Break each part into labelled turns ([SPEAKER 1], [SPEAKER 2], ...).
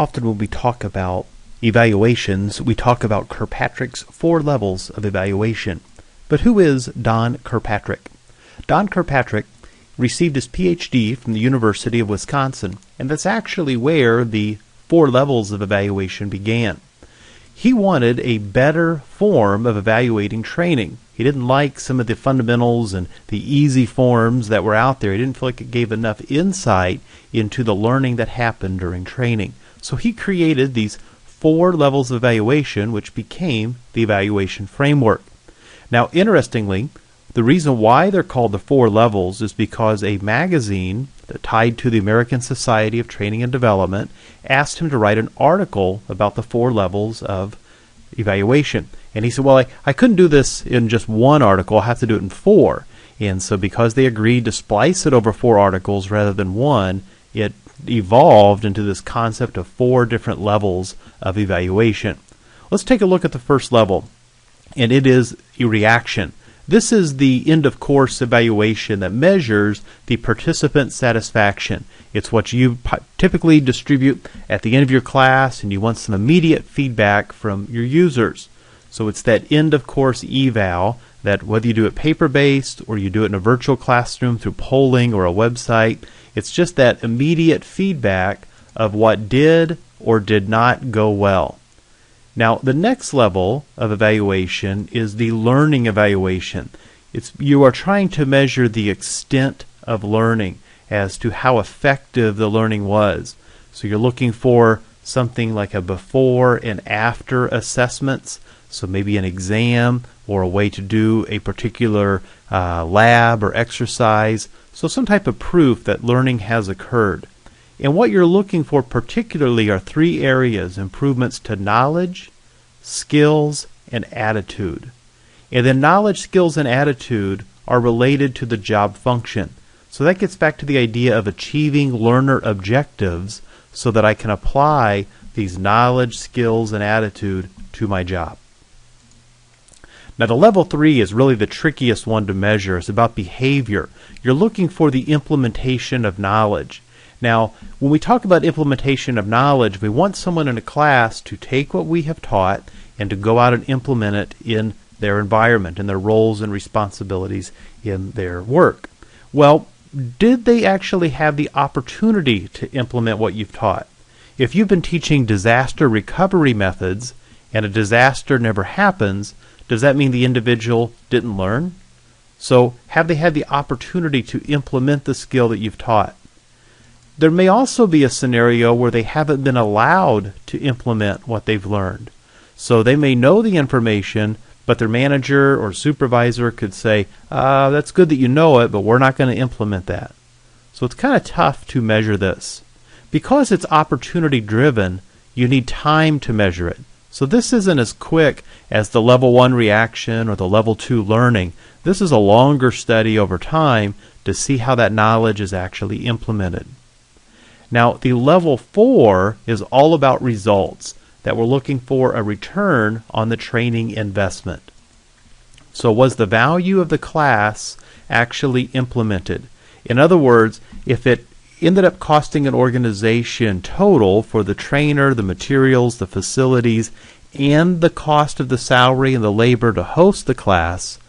[SPEAKER 1] Often when we talk about evaluations, we talk about Kirkpatrick's 4 levels of evaluation. But who is Don Kirkpatrick? Don Kirkpatrick received his PhD from the University of Wisconsin, and that's actually where the 4 levels of evaluation began. He wanted a better form of evaluating training. He didn't like some of the fundamentals and the easy forms that were out there. He didn't feel like it gave enough insight into the learning that happened during training. So he created these 4 levels of evaluation, which became the evaluation framework. Now, interestingly, the reason why they're called the 4 levels is because a magazine tied to the American Society of Training and Development asked him to write an article about the 4 levels of evaluation. And he said, well, I couldn't do this in just one article. I'll have to do it in 4. And so because they agreed to splice it over 4 articles rather than one, it evolved into this concept of 4 different levels of evaluation. Let's take a look at the first level, and it is a reaction. This is the end-of-course evaluation that measures the participant satisfaction. It's what you typically distribute at the end of your class, and you want some immediate feedback from your users. So it's that end-of-course eval that whether you do it paper-based or you do it in a virtual classroom through polling or a website, it's just that immediate feedback of what did or did not go well. Now, the next level of evaluation is the learning evaluation. You are trying to measure the extent of learning as to how effective the learning was. So you're looking for something like a before and after assessments, so maybe an exam or a way to do a particular lab or exercise, so some type of proof that learning has occurred. And what you're looking for particularly are 3 areas: improvements to knowledge, skills, and attitude. And then knowledge, skills, and attitude are related to the job function. So that gets back to the idea of achieving learner objectives so that I can apply these knowledge, skills, and attitude to my job. Now, the level 3 is really the trickiest one to measure. It's about behavior. You're looking for the implementation of knowledge. Now, when we talk about implementation of knowledge, we want someone in a class to take what we have taught and to go out and implement it in their environment, in their roles and responsibilities in their work. Well, did they actually have the opportunity to implement what you've taught? If you've been teaching disaster recovery methods and a disaster never happens, does that mean the individual didn't learn? So, have they had the opportunity to implement the skill that you've taught? There may also be a scenario where they haven't been allowed to implement what they've learned. So they may know the information, but their manager or supervisor could say, that's good that you know it, but we're not going to implement that. So it's kind of tough to measure this. Because it's opportunity driven, you need time to measure it. So this isn't as quick as the level 1 reaction or the level 2 learning. This is a longer study over time to see how that knowledge is actually implemented. Now, the level 4 is all about results, that we're looking for a return on the training investment. So was the value of the class actually implemented? In other words, if it ended up costing an organization total for the trainer, the materials, the facilities, and the cost of the salary and the labor to host the class,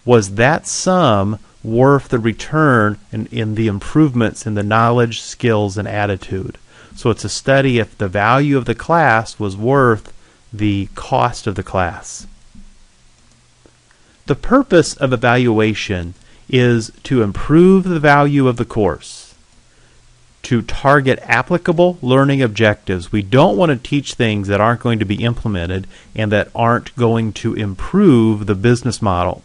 [SPEAKER 1] was that sum worth the return in the improvements in the knowledge, skills, and attitude? So it's a study if the value of the class was worth the cost of the class. The purpose of evaluation is to improve the value of the course, to target applicable learning objectives. We don't want to teach things that aren't going to be implemented and that aren't going to improve the business model.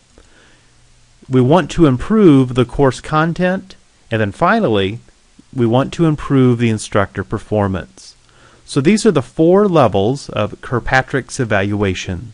[SPEAKER 1] We want to improve the course content, and then finally, we want to improve the instructor performance. So these are the 4 levels of Kirkpatrick's evaluation.